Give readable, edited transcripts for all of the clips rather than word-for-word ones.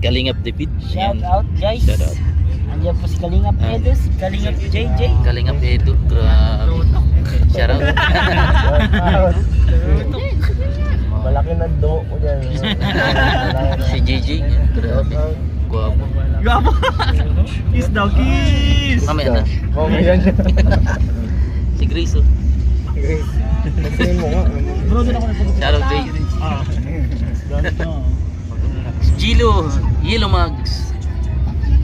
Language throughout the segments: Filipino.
Kalingap the Beach. Shout out guys. Shout out. Andiyan po si Kalingap Edo, si Kalingap JJ. Kalingap Edu. Grabe. Shout out. Malaki na do ko dyan. Si JJ. Grabe. Guwapo. Gwapo. Kiss daw, kiss. Mamaya na. Mamaya na. Si Grace. Oh. Grace. Pagtingin mo nga. Bro, doon ako nagpapagod. Shout out Grace. Ganito. Si Gilo. Yellow Mugs.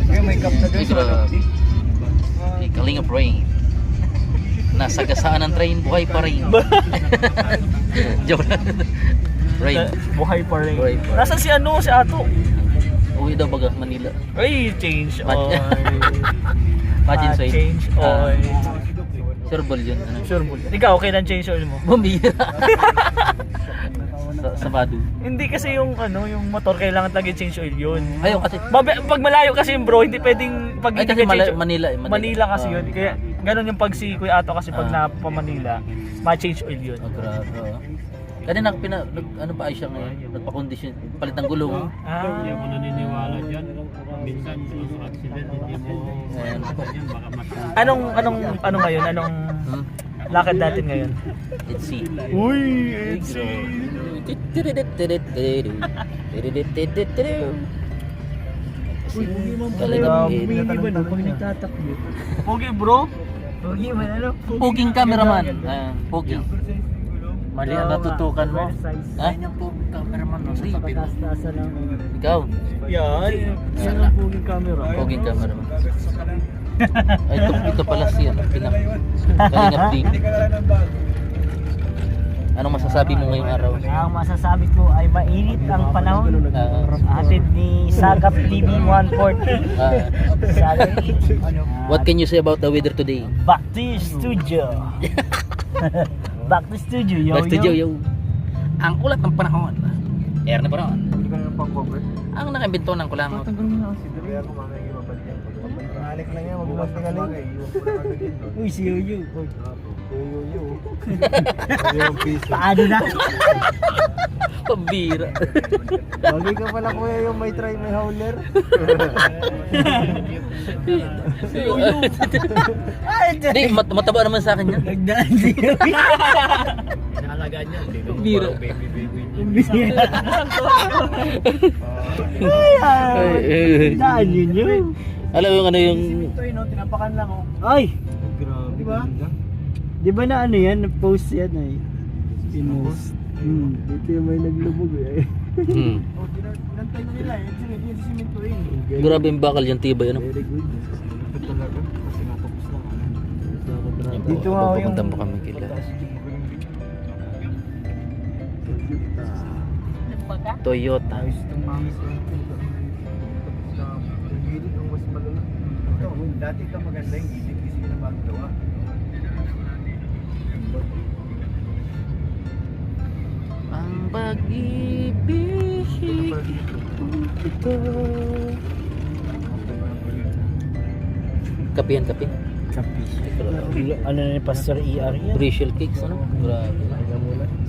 May cup na Ay, grabe. Si Kalingap Rain. Nasagasaan ng train, buhay pa rin. Joke lang. Rain. Buhay pa rin. Buhay pa rin. Nasaan si ano, si Ato? Uwi daw baga Manila. Ay, change oil. Imagine sa Change oil. Surbol yun. Ano? Sure mo. Ikaw, okay lang change oil mo? Bumira. sa Badu. Hindi kasi yung ano, yung motor kailangan lagi change oil yun. Ayaw kasi. Pag malayo kasi yung bro, hindi pwedeng pag Ay hindi kasi ka change oil- Manila eh. Manila kasi Ah. yun. Kaya ganun yung pag si Kuya Ato kasi pag napa Manila, ma-change oil yun. Oh, grabe. Oh. Kanina ano pa ay siya ngayon? Nagpa-condition, palit ng gulong. Ah. Hindi ako naniniwala dyan. Minsan sa accident, hindi mo Ayan. yan, baka matanda. Anong ngayon? Anong lakad natin ngayon? Let's see. Uy, It's Okay bro. Pogi man ano? Puging cameraman. Puging. Mali ang natutukan mo. Ha? Yan ang pogi cameraman no. Sa pagkastasa lang. Ikaw. Yan. Yan ang puging camera. Puging cameraman. Ay, ito pala siya. Kalingap din. Anong masasabi mo ngayong araw? Ang masasabi ko ay mainit ang panahon. Hatid ni Sagap TV 140. Sagap. What can you say about the weather today? Back to your studio. Back to studio, yo Back to yo. Ang ulat ng panahon. Air na panahon. Hindi ka naman pang-cover. Ang nakambento ng kulangot. Kaya ako mamaya yung mabalik. Malik lang yan, magbumas ka lang. Uy, si Yoyo. Yo. Yung piso. Paano na? Pambira. Bagay ka pala kuya yung may try, may howler. Di, mataba naman sa akin yan. Nagdaan si Yoyo. Nakalagaan niya. Bira. Ay, daan yun yun. Alam mo yung ano yung Ito yun, no? Tinapakan lang oh. Ay, Grabe. Di ba? di ba na ano yan? Post yan ay. Pinost. Dito yung may naglubog eh. Oh, tinantay na nila eh. Hindi si Cemento rin. grabe yung bakal yan, tibay ano. Very good. Ito talaga. Kasi natapos lang. Dito nga ako yung- Papunta mo kami kila Toyota. Ayos itong mga sa gilid ang mas malala. Ito, dati ka maganda yung gilid-gilid na bago gawa. Ang pag-ibig ito. Kape yan, kape. Ano na ni Pastor ER yan? Rachel cakes, ano? Grabe.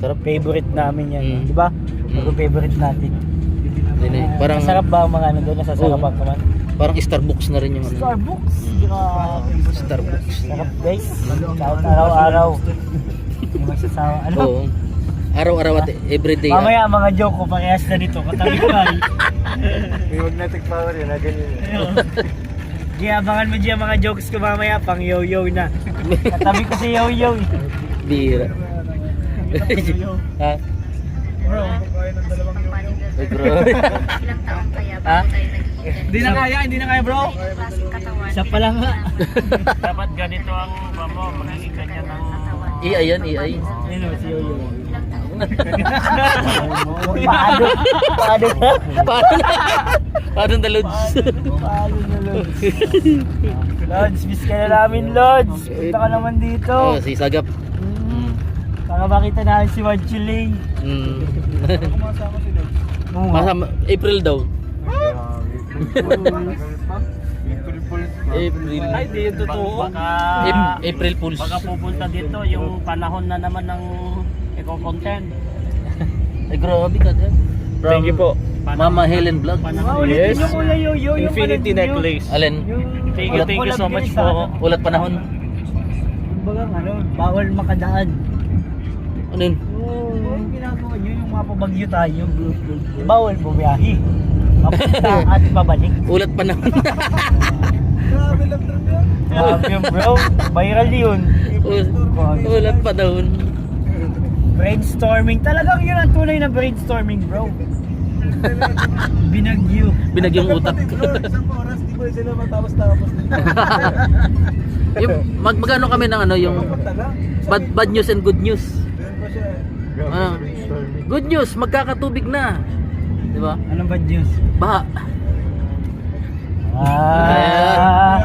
Sarap. Favorite namin yan. Mm. Di ba? Favorite natin. Parang, Masarap ba ang mga ano doon? Nasasarapan ka man? parang Starbucks na rin yung ano. Starbucks. Grabe. Starbucks. Sarap guys. Kahit araw-araw. Hindi magsasawa. Ano? Oo. Araw-araw at everyday. Mamaya mga joke ko parehas na dito. Katabi ko ay. May magnetic power yun, ha? Ganyan yun. Di abangan mo dyan mga jokes ko mamaya. Pang yo-yo na. Katabi ko si yo-yo. Bira. Ha? Bro. Ay, bro. Ilang taon kaya Ha? bago tayo naging Hindi na kaya bro. klaseng katawan. Isa pa lang nga. Dapat ganito ang mo, makikita niya ng AI yan, AI. Ano si yo-yo? Ilang taon. Paano? Paano na? Paano na loads? Paano na Lods? Lods, miss ka na namin Lods. Punta ka naman dito. Oh, si Sagap. Para makita namin si Wanchuling. Masama, April daw. April. Ay, di yung totoo. Baka, April Fools. baka pupunta dito yung panahon na naman ng eco-content. Ay, grabe ka dyan. Thank you po. Mama Helen Vlog. Yes. Yung Kuya Yoyo, yung Infinity ano, yung- necklace. Alin? Thank you so much po. Ulat panahon. Kumbaga bawal makadaan. Ano yun? Yung ginagawa nyo, yung mapabagyo tayo. Bawal bumiyahe. Papunta at pabalik. Ulat panahon. Grabe lang trip yan. Grabe yun, bro. Viral yun. Ulat panahon. Brainstorming. Talagang yun ang tunay na brainstorming, bro. Binagyo. Binagyong utak. Isang oras, di ba sila matapos-tapos dito? Yung magano kami ng ano yung Tala. bad news and good news. Meron pa siya. Ah. Good news, magkakatubig na. 'Di ba? Anong bad news? Baha. Ah.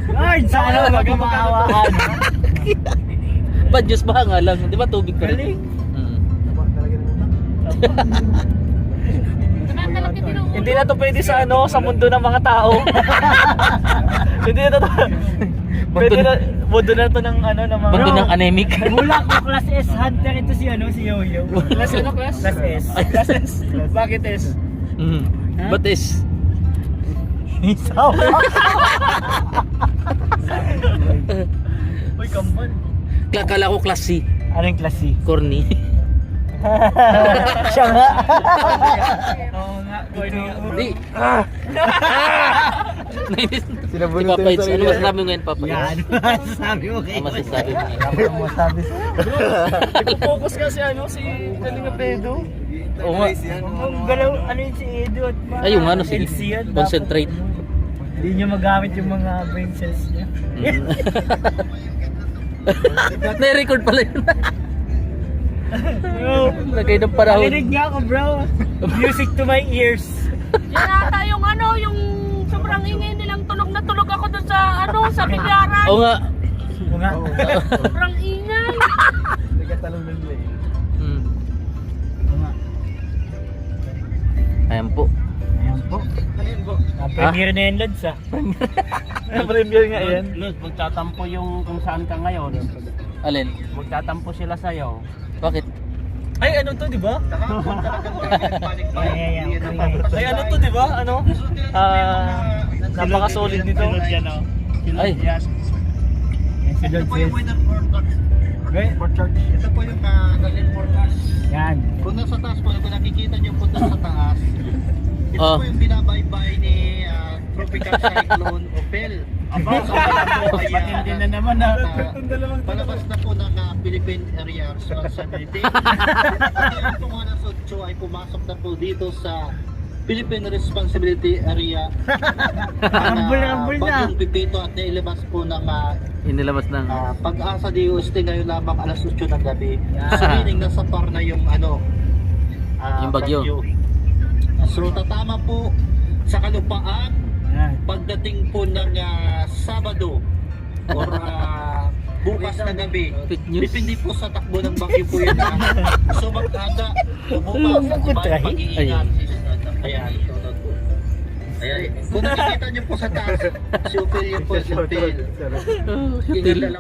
Lord, sana wag mo maawaan. Bad news baha nga lang, 'di ba tubig pa rin? Galing. Tama talaga ng utak. Tumatalak yung tinungo. Hindi na to pwede sa ano, sa mundo ng mga tao. Hindi na to. Pwede na, mundo na to ng ano, ng mga... Bando ng anemic. Mula ko class S hunter ito si Yoyo. Class ano, class? Class S. Class S. Bakit S? Mm. But is Isaw. Uy, kambal. kakala ko class C, Anong class C? corny. Siya nga. Oo nga, Di. Nainis. Sinabunutan Si Papa yung Itz, sarili. ano masasabi mo ngayon, Papa Itz? Yan. Sabi mo kayo. Ano masasabi mo ngayon? Ano masabi sa... Focus kasi ano, si Kalinga Pedro. Oo nga. Ang galaw, ano yun si Edo at mga... Ay, yung ano, sige. NC yan, dapat. Concentrate. Hindi niya magamit yung mga brain cells niya. Na-record pala yun. Bro, Lagay ng panahon. narinig nga ako, bro. Music to my ears. Yan ata yung ano, yung sobrang ingay nilang tulog na tulog ako dun sa ano, sa bigaran. Oo nga. Oo nga. Sobrang ingay. Nagkatalong ng lay. Mm. Oo nga. Ayan po. Ayan po. Premiere na yan, Lods, ah. Premiere nga yan. Luz, magtatampo yung kung saan ka ngayon. Alin? Magtatampo sila sa'yo. Bakit? Ay, ano to, di ba? Ay. Ay, ano to, di ba? Ano? Napaka-solid nito. Ay. Yan si Lods, yes. Okay. Ito po yung galing forecast. Yan. Kung nasa taas po, kung nakikita niyo po doon sa taas, ito Oh. po yung binabaybay ni Tropical Cyclone Opel. Matindi na naman na. Palabas na po ng Philippine Area Responsibility. Itong alas 8 ay pumasok na po dito sa Philippine Responsibility Area. Rambol na. Bagong Pipito at nailabas po ng Inilabas ng... Pag-asa DOST ngayon lamang alas 8 ng gabi. So meaning nasa par na yung ano, Yung bagyo. So tatama po sa kalupaan Yan. pagdating po ng Sabado or bukas na gabi. Fake news. Depende po sa takbo ng bagyo po yun. So mag-aga, bukas, pag-iingat. Ayan. Ayan. Kung nakikita niyo po sa taas, si Opel yun po, si Opel. Ingat na lang